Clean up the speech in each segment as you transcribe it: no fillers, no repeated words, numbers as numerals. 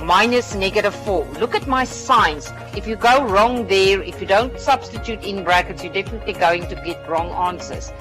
minus -4. Look at my signs. If you go wrong there, if you don't substitute in brackets, you're definitely going to get wrong answers.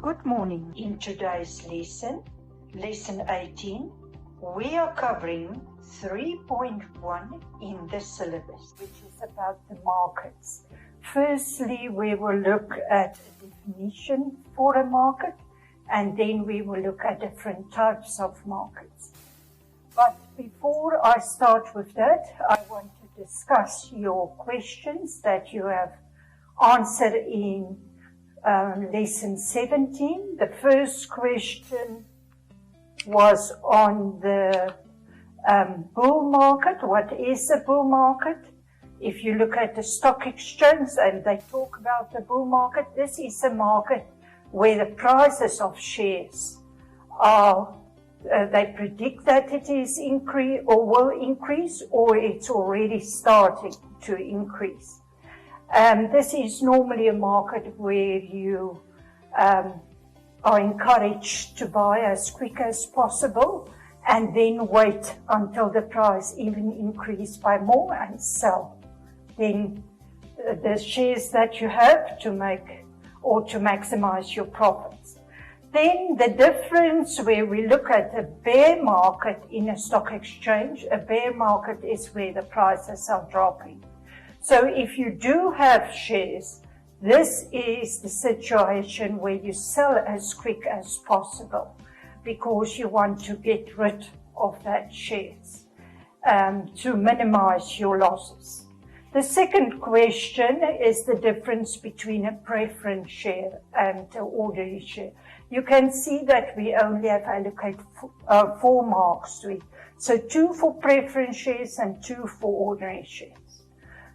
Good morning. In today's lesson 18, we are covering 3.1 in the syllabus, which is about the markets. Firstly, we will look at a definition for a market, and then we will look at different types of markets. But before I start with that, I want to discuss your questions that you have answered in lesson 17. The first question was on the bull market. What is a bull market? If you look at the stock exchange and they talk about the bull market, this is a market where the prices of shares are, they predict that it is increase or will increase, or it's already starting to increase. This is normally a market where you are encouraged to buy as quick as possible and then wait until the price even increase by more and sell. Then the shares that you have to make or to maximize your profits. Then the difference where we look at a bear market in a stock exchange, a bear market is where the prices are dropping. So if you do have shares, this is the situation where you sell as quick as possible because you want to get rid of that shares to minimize your losses. The second question is the difference between a preference share and an ordinary share. You can see that we only have allocated 4 marks to it. So 2 for preference shares and 2 for ordinary shares.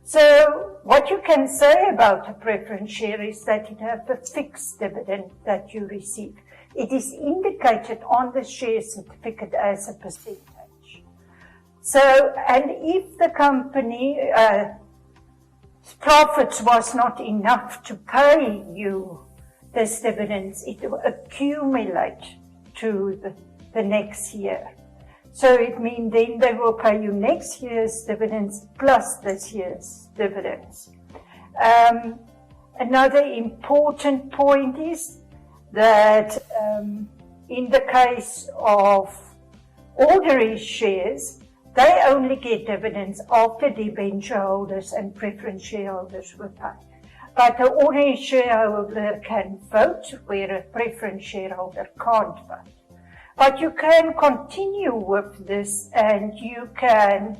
So what you can say about a preference share is that it has a fixed dividend that you receive. It is indicated on the share certificate as a percentage. So, and if the company profits was not enough to pay you this dividends, it will accumulate to the next year. So it means then they will pay you next year's dividends plus this year's dividends. Another important point is that in the case of ordinary shares, they only get dividends after debenture holders and preference shareholders were paid. But the ordinary shareholder can vote, where a preference shareholder can't vote. But you can continue with this, and you can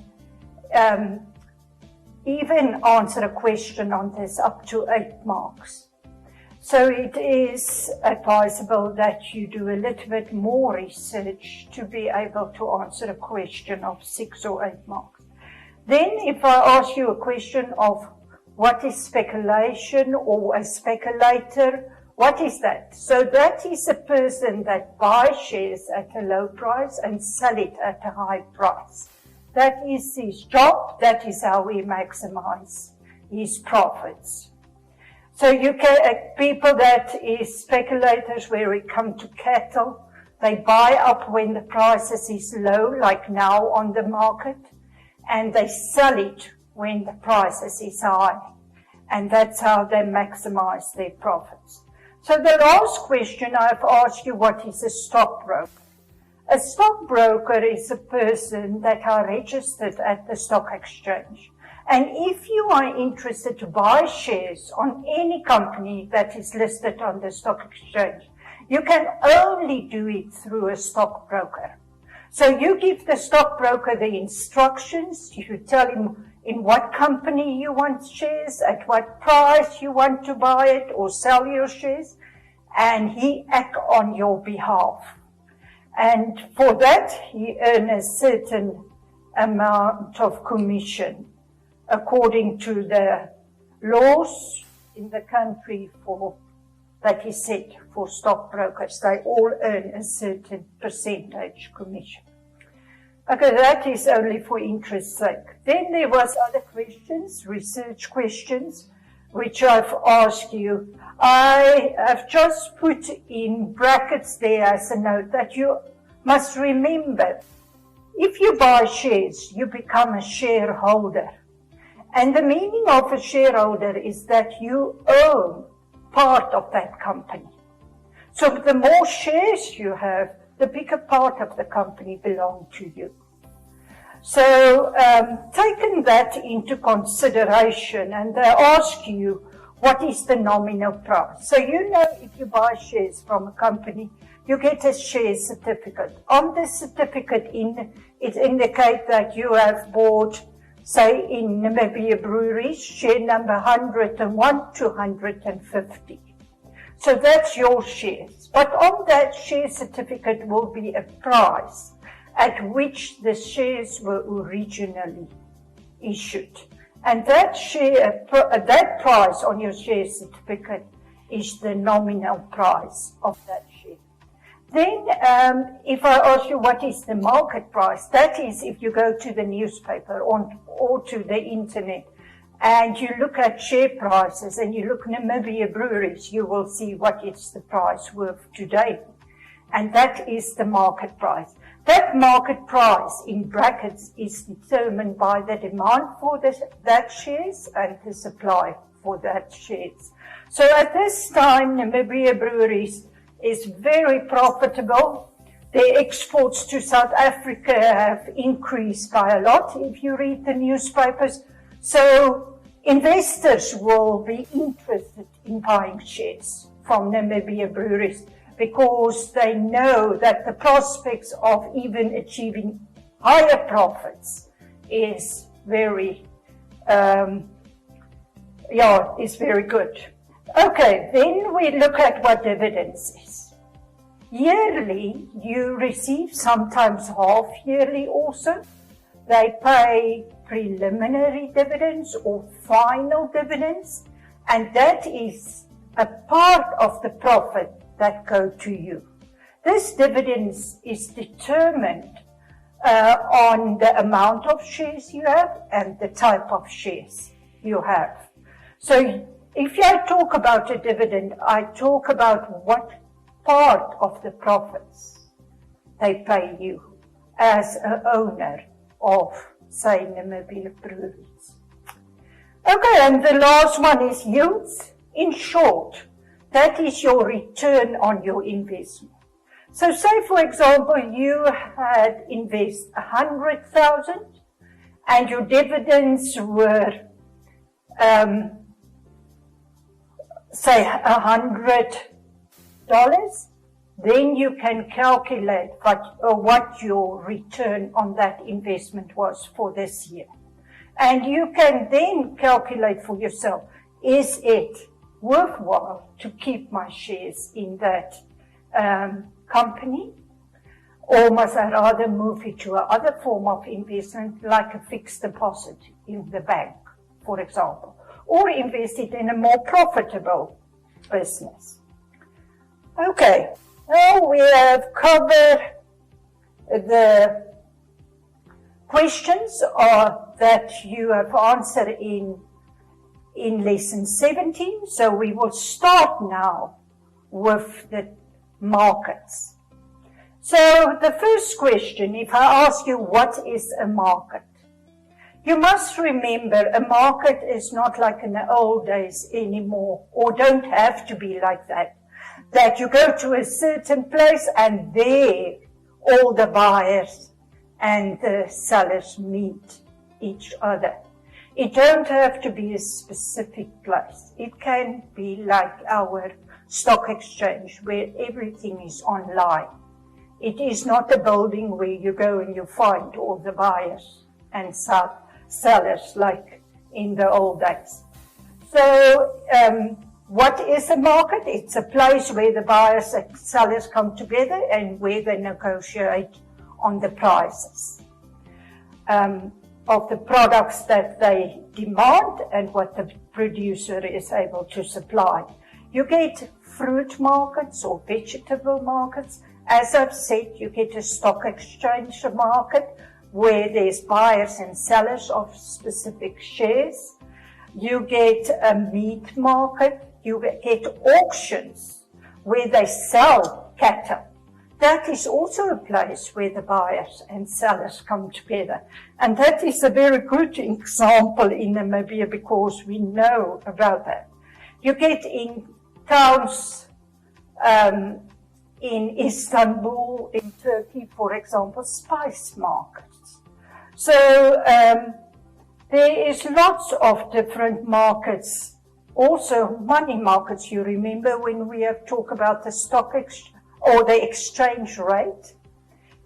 even answer a question on this up to 8 marks. So it is advisable that you do a little bit more research to be able to answer a question of 6 or 8 marks. Then if I ask you a question of what is speculation or a speculator, what is that? So that is a person that buys shares at a low price and sell it at a high price. That is his job. That is how he maximizes his profits. So you can, people that is speculators where we come to cattle, they buy up when the prices is low, like now on the market, and they sell it when the prices is high. And that's how they maximize their profits. So the last question I've asked you, what is a stockbroker? A stockbroker is a person that are registered at the stock exchange. And if you are interested to buy shares on any company that is listed on the stock exchange, You can only do it through a stockbroker. So you give the stockbroker the instructions, you tell him in what company you want shares, at what price you want to buy it or sell your shares, and he acts on your behalf. And for that, he earns a certain amount of commission according to the laws in the country that is set for stockbrokers. They all earn a certain percentage commission. Okay, that is only for interest's sake. Then there was other questions, research questions, which I've asked you. I have just put in brackets there as a note that you must remember, if you buy shares, you become a shareholder. And the meaning of a shareholder is that you own part of that company. So the more shares you have, the bigger part of the company belongs to you. So taking that into consideration, and they ask you, what is the nominal price? So you know if you buy shares from a company, you get a share certificate. On the certificate, it indicates that you have bought, say in Namibia Breweries, share number 101 to 150. So that's your shares. But on that share certificate will be a price at which the shares were originally issued. And that price on your share certificate is the nominal price of that share. Then, if I ask you what is the market price, that is if you go to the newspaper or to the internet and you look at share prices and you look Namibia Breweries, you will see what is the price worth today. And that is the market price. That market price, in brackets, is determined by the demand for that shares and the supply for that shares. So at this time, Namibia Breweries is very profitable. Their exports to South Africa have increased by a lot, if you read the newspapers. So investors will be interested in buying shares from Namibia Breweries, because they know that the prospects of even achieving higher profits is very good. Okay, then we look at what dividends is. Yearly, you receive sometimes half yearly also. They pay preliminary dividends or final dividends, and that is a part of the profit that go to you. This dividends is determined on the amount of shares you have and the type of shares you have. So if I talk about a dividend, I talk about what part of the profits they pay you as an owner of, say, Namibia Breweries. Okay, and the last one is yields. In short, that is your return on your investment. So say, for example, you had invested 100,000 and your dividends were, say, $100, then you can calculate what your return on that investment was for this year. And you can then calculate for yourself, is it worthwhile to keep my shares in that company, or must I rather move it to another form of investment, like a fixed deposit in the bank, for example, or invest it in a more profitable business. Okay, now we have covered the questions that you have answered in lesson 17. So we will start now with the markets. So the first question, if I ask you what is a market, you must remember a market is not like in the old days anymore, or don't have to be like that you go to a certain place and there all the buyers and the sellers meet each other. It don't have to be a specific place. It can be like our stock exchange where everything is online. It is not a building where you go and you find all the buyers and sellers like in the old days. So what is a market? It's a place where the buyers and sellers come together and where they negotiate on the prices of the products that they demand and what the producer is able to supply. You get fruit markets or vegetable markets. As I've said, you get a stock exchange market where there's buyers and sellers of specific shares. You get a meat market. You get auctions where they sell cattle. That is also a place where the buyers and sellers come together. And that is a very good example in Namibia because we know about that. You get in towns in Istanbul, in Turkey, for example, spice markets. So there is lots of different markets. Also money markets. You remember when we have talked about the stock exchange or the exchange rate?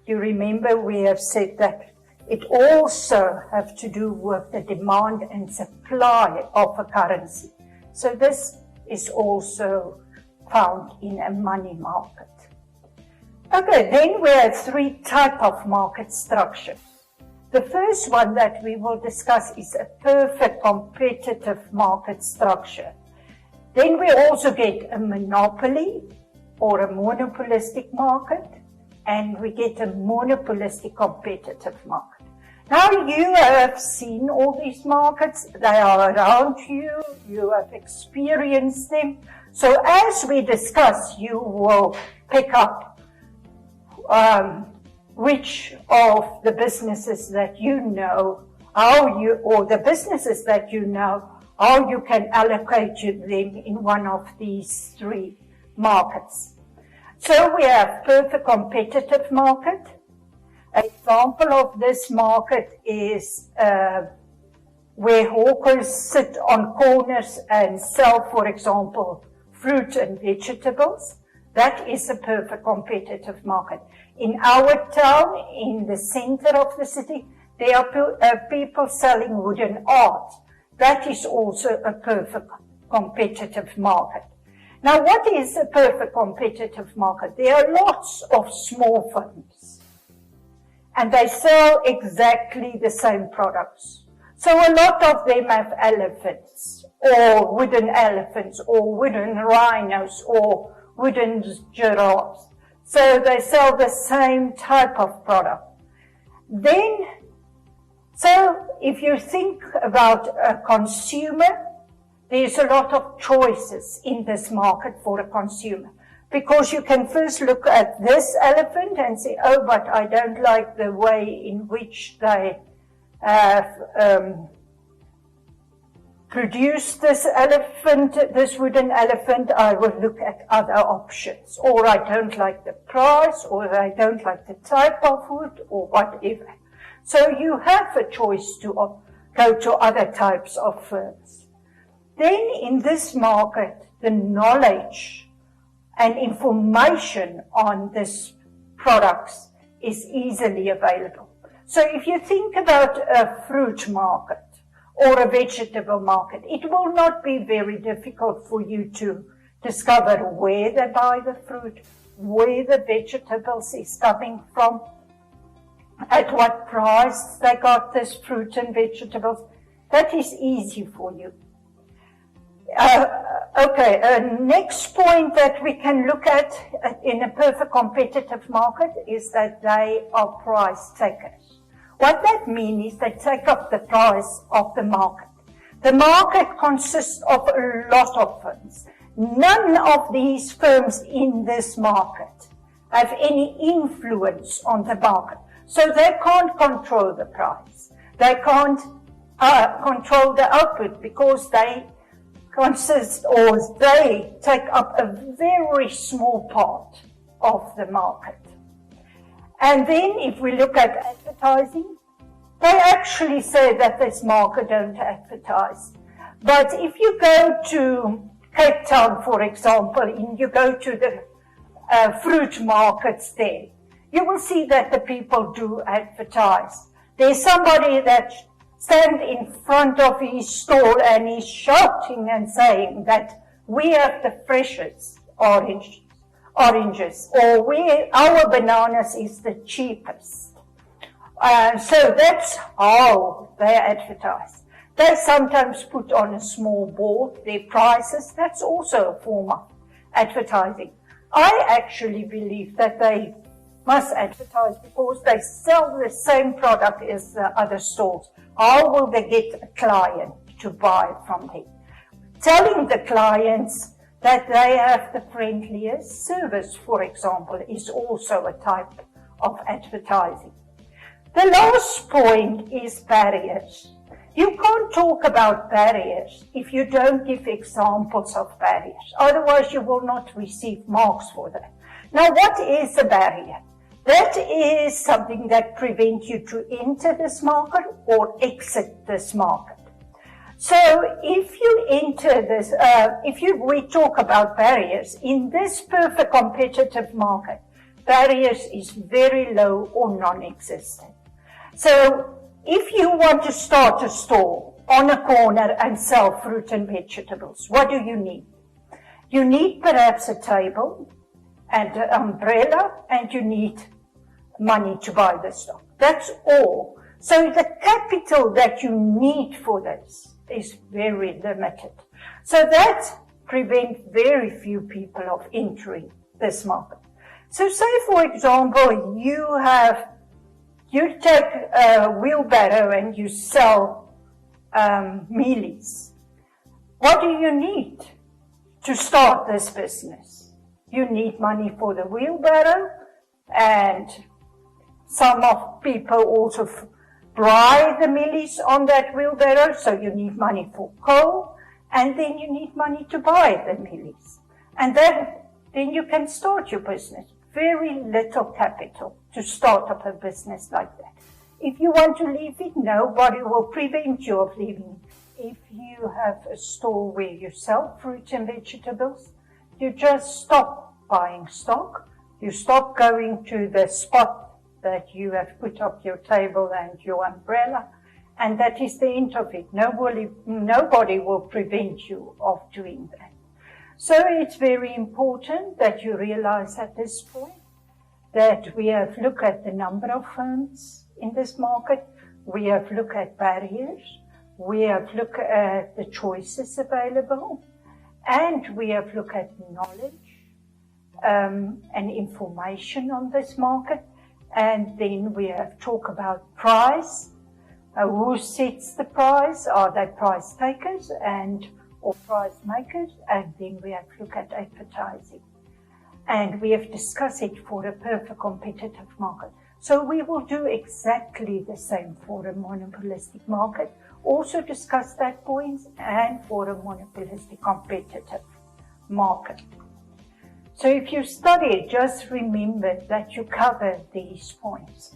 You remember we have said that it also has to do with the demand and supply of a currency. So this is also found in a money market. Okay, then we have three types of market structures. The first one that we will discuss is a perfect competitive market structure. Then we also get a monopoly or a monopolistic market, and we get a monopolistic competitive market. Now you have seen all these markets, they are around you, you have experienced them. So as we discuss, you will pick up which of the businesses that you know, or the businesses that you know, how you can allocate them in one of these three markets. So we have perfect competitive market. An example of this market is where hawkers sit on corners and sell, for example, fruit and vegetables. That is a perfect competitive market. In our town, in the center of the city, there are people selling wooden art. That is also a perfect competitive market. Now, what is a perfect competitive market? There are lots of small firms, and they sell exactly the same products. So a lot of them have elephants, or wooden elephants, or wooden rhinos, or wooden giraffes. So they sell the same type of product. Then, so if you think about a consumer, there's a lot of choices in this market for a consumer. Because you can first look at this elephant and say, oh, but I don't like the way in which they have produced this elephant, this wooden elephant. I will look at other options. Or I don't like the price, or I don't like the type of wood, or whatever. So you have a choice to go to other types of firms. Then in this market, the knowledge and information on these products is easily available. So if you think about a fruit market or a vegetable market, it will not be very difficult for you to discover where they buy the fruit, where the vegetables is coming from, at what price they got this fruit and vegetables. That is easy for you. Next point that we can look at in a perfect competitive market is that they are price takers. What that means is they take up the price of the market. The market consists of a lot of firms. None of these firms in this market have any influence on the market. So they can't control the price. They can't control the output because they consist, or they take up a very small part of the market. And then if we look at advertising, they actually say that this market don't advertise. But if you go to Cape Town, for example, and you go to the fruit markets there, you will see that the people do advertise. There's somebody that stands in front of his stall and he's shouting and saying that we have the freshest oranges, or our bananas is the cheapest. So that's how they advertise. They sometimes put on a small board their prices. That's also a form of advertising. I actually believe that they must advertise because they sell the same product as the other stores. How will they get a client to buy from them? Telling the clients that they have the friendliest service, for example, is also a type of advertising. The last point is barriers. You can't talk about barriers if you don't give examples of barriers. Otherwise, you will not receive marks for that. Now, what is a barrier? That is something that prevents you to enter this market or exit this market. So if you enter this, we talk about barriers, in this perfect competitive market, barriers is very low or non-existent. So if you want to start a store on a corner and sell fruit and vegetables, what do you need? You need perhaps a table and an umbrella, and you need money to buy the stock. That's all. So the capital that you need for this is very limited. So that prevents very few people of entering this market. So say, for example, you take a wheelbarrow and you sell mealies. What do you need to start this business? You need money for the wheelbarrow, and some of people also buy the mealies on that wheelbarrow, so you need money for coal, and then you need money to buy the mealies. And then you can start your business. Very little capital to start up a business like that. If you want to leave it, nobody will prevent you of leaving it. If you have a store where you sell fruit and vegetables, you just stop buying stock. You stop going to the spot that you have put up your table and your umbrella, and that is the end of it. Nobody will prevent you of doing that. So it's very important that you realize at this point that we have looked at the number of firms in this market, we have looked at barriers, we have looked at the choices available, and we have looked at knowledge and information on this market. And then we have talked about price, who sets the price, are they price takers or price makers, and then we have looked at advertising. And we have discussed it for a perfect competitive market. So we will do exactly the same for a monopolistic market, also discuss that points, and for a monopolistic competitive market. So if you study, just remember that you cover these points.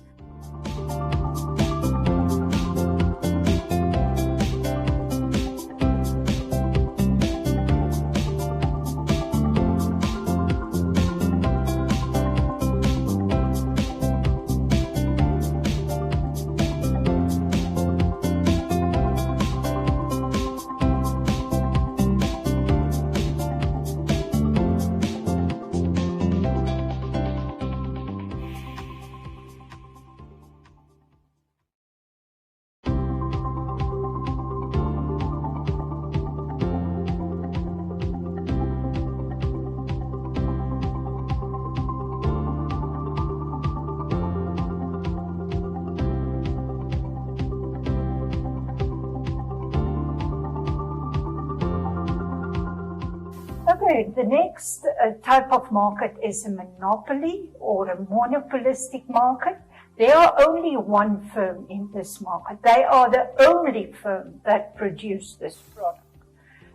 Okay, the next type of market is a monopoly or a monopolistic market. There are only one firm in this market. They are the only firm that produce this product.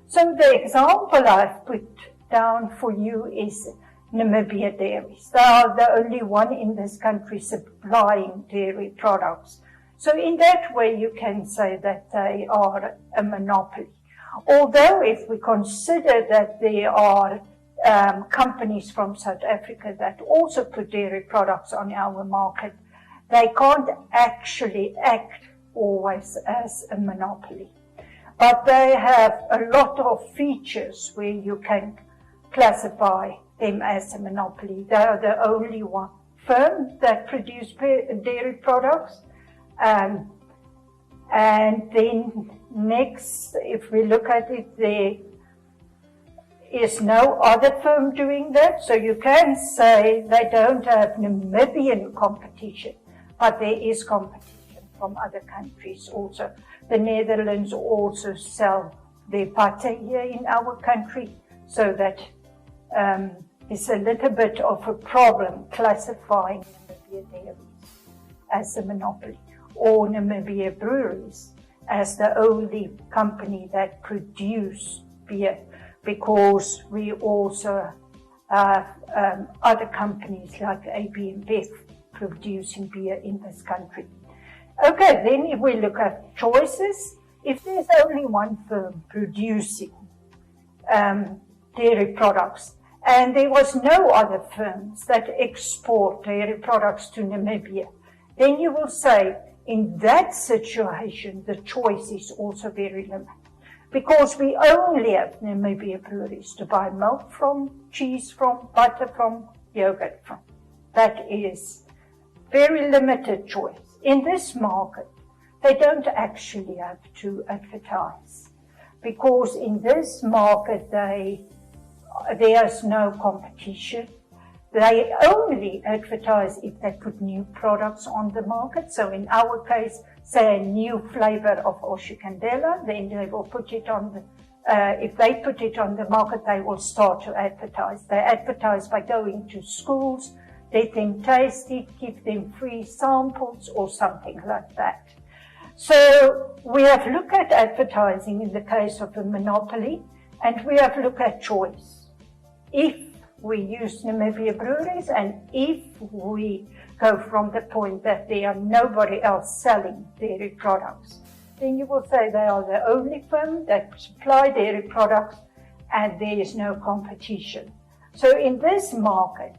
So the example I've put down for you is Namibia Dairies. They are the only one in this country supplying dairy products. So in that way, you can say that they are a monopoly. Although if we consider that there are companies from South Africa that also put dairy products on our market, they can't actually act always as a monopoly. But they have a lot of features where you can classify them as a monopoly. They are the only one firm that produce dairy products. And then next, if we look at it, there is no other firm doing that. So you can say they don't have Namibian competition, but there is competition from other countries also. The Netherlands also sell their butter here in our country, so that it's a little bit of a problem classifying Namibia dairies as a monopoly, or Namibia breweries as the only company that produce beer, because we also have other companies like AB InBev producing beer in this country. Okay, then if we look at choices, if there's only one firm producing dairy products, and there was no other firms that export dairy products to Namibia, then you will say, in that situation, the choice is also very limited. Because we only have Namibia breweries to buy milk from, cheese from, butter from, yogurt from. That is very limited choice. In this market, they don't actually have to advertise, because in this market there's no competition. They only advertise if they put new products on the market. So in our case, say a new flavor of Oshikandela, then they will put it on the, if they put it on the market, they will start to advertise. They advertise by going to schools, let them taste it, give them free samples or something like that. So we have looked at advertising in the case of a monopoly, and we have looked at choice. If we use Namibia breweries, and if we go from the point that there are nobody else selling dairy products, then you will say they are the only firm that supply dairy products and there is no competition. So in this market,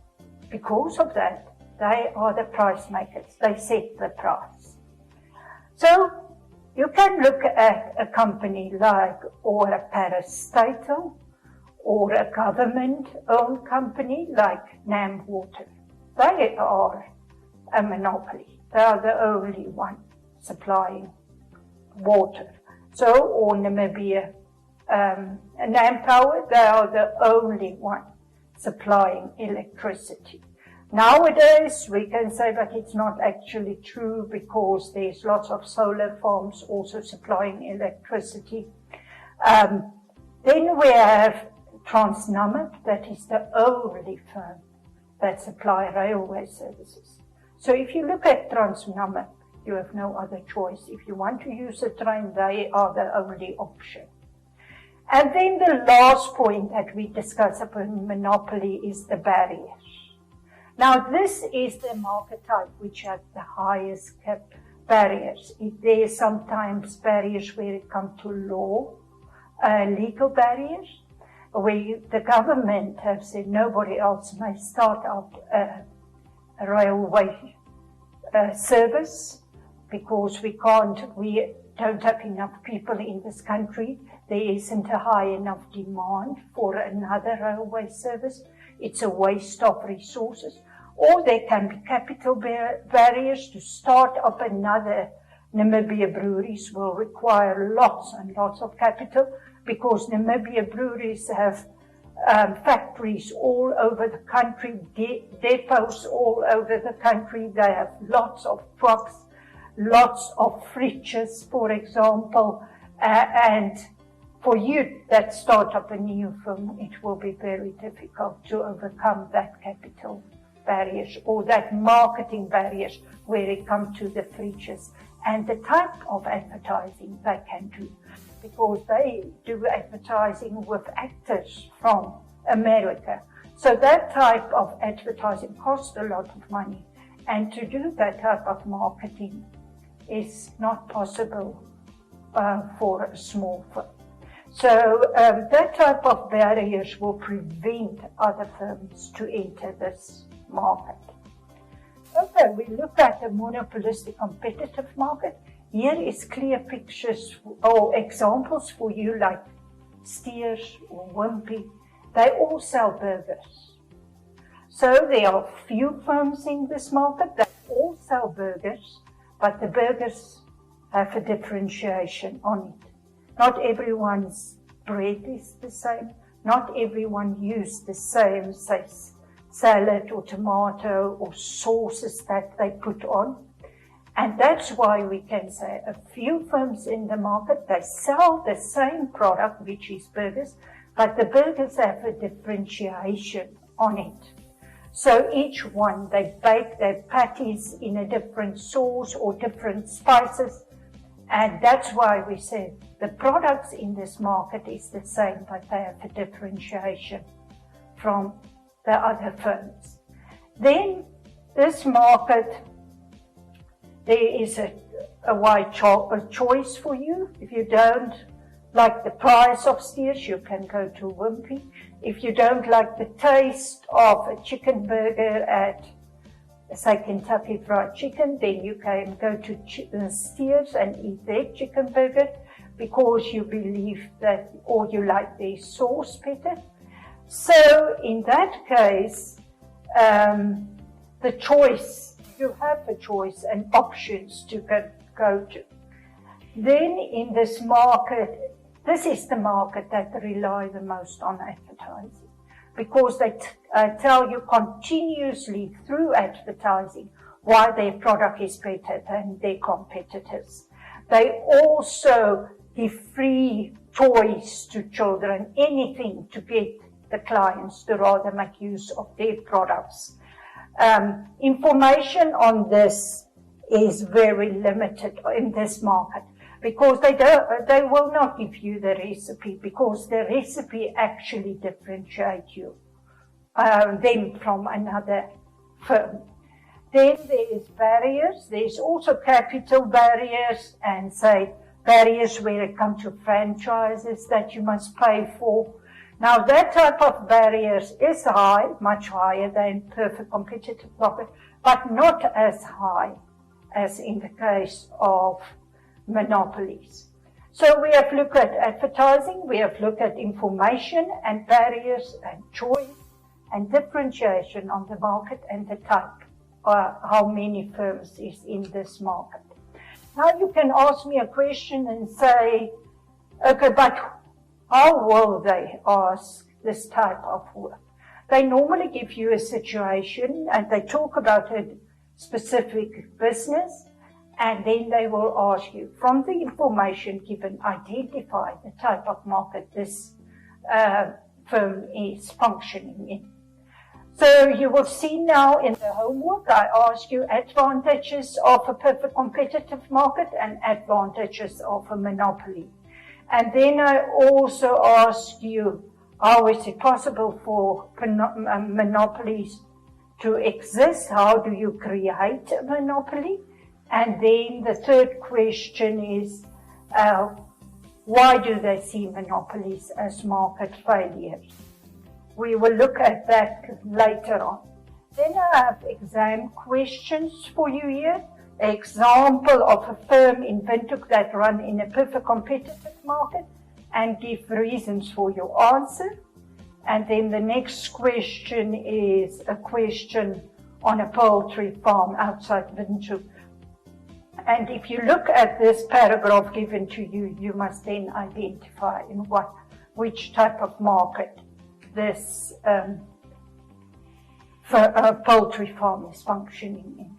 because of that, they are the price makers. They set the price. So you can look at a company like, or a parastatal, or a government-owned company like NAM Water. They are a monopoly. They are the only one supplying water. So, or Namibia, NAM Power, they are the only one supplying electricity. Nowadays, we can say that it's not actually true, because there's lots of solar farms also supplying electricity. Then we have Transnamib, that is the only firm that supply railway services. So if you look at Transnamib, you have no other choice. If you want to use a train, they are the only option. And then the last point that we discuss about monopoly is the barriers. Now this is the market type which has the highest barriers. There are sometimes barriers where it comes to law, legal barriers, where the government have said nobody else may start up a railway service, because we don't have enough people in this country. There isn't a high enough demand for another railway service. It's a waste of resources. Or there can be capital barriers to start up another. Namibia breweries will require lots and lots of capital, because Namibia breweries have factories all over the country, depots all over the country. They have lots of trucks, lots of fridges, for example, and for you that start up a new firm, it will be very difficult to overcome that capital barriers or that marketing barriers where it comes to the fridges and the type of advertising they can do, because they do advertising with actors from America. So that type of advertising costs a lot of money, and to do that type of marketing is not possible for a small firm. So that type of barriers will prevent other firms to enter this market. Okay, we look at the monopolistic competitive market. Here is clear pictures or examples for you, like Steers or Wimpy. They all sell burgers. So there are few firms in this market that all sell burgers, but the burgers have a differentiation on it. Not everyone's bread is the same. Not everyone uses the same, say, salad or tomato or sauces that they put on. And that's why we can say a few firms in the market, they sell the same product, which is burgers, but the burgers have a differentiation on it. So each one, they bake their patties in a different sauce or different spices. And that's why we say the products in this market is the same, but they have a differentiation from the other firms. Then this market, there is a wide choice for you. If you don't like the price of Steers, you can go to Wimpy. If you don't like the taste of a chicken burger at, say, Kentucky Fried Chicken, then you can go to Steers and eat their chicken burger because you believe that, or you like their sauce better. So in that case, the choice, you have a choice and options to go to. Then in this market, this is the market that rely the most on advertising, because they tell you continuously through advertising why their product is better than their competitors. They also give free toys to children, anything to get the clients to rather make use of their products. Information on this is very limited in this market, because they will not give you the recipe, because the recipe actually differentiates you them from another firm. Then there is barriers. There's also capital barriers and, say, barriers where it comes to franchises that you must pay for. Now, that type of barriers is high, much higher than perfect competitive market, but not as high as in the case of monopolies. So we have looked at advertising, we have looked at information and barriers and choice and differentiation on the market and the type, how many firms is in this market. Now you can ask me a question and say, okay, but how will they ask this type of work? They normally give you a situation and they talk about a specific business, and then they will ask you, from the information given, identify the type of market this firm is functioning in. So you will see now in the homework, I ask you advantages of a perfect competitive market and advantages of a monopoly. And then I also ask you, how is it possible for monopolies to exist? How do you create a monopoly? And then the third question is, why do they see monopolies as market failures? We will look at that later on. Then I have exam questions for you here. An example of a firm in Windhoek that run in a perfect competitive market, and give reasons for your answer. And then the next question is a question on a poultry farm outside Windhoek. And if you look at this paragraph given to you, you must then identify in which type of market this poultry farm is functioning in.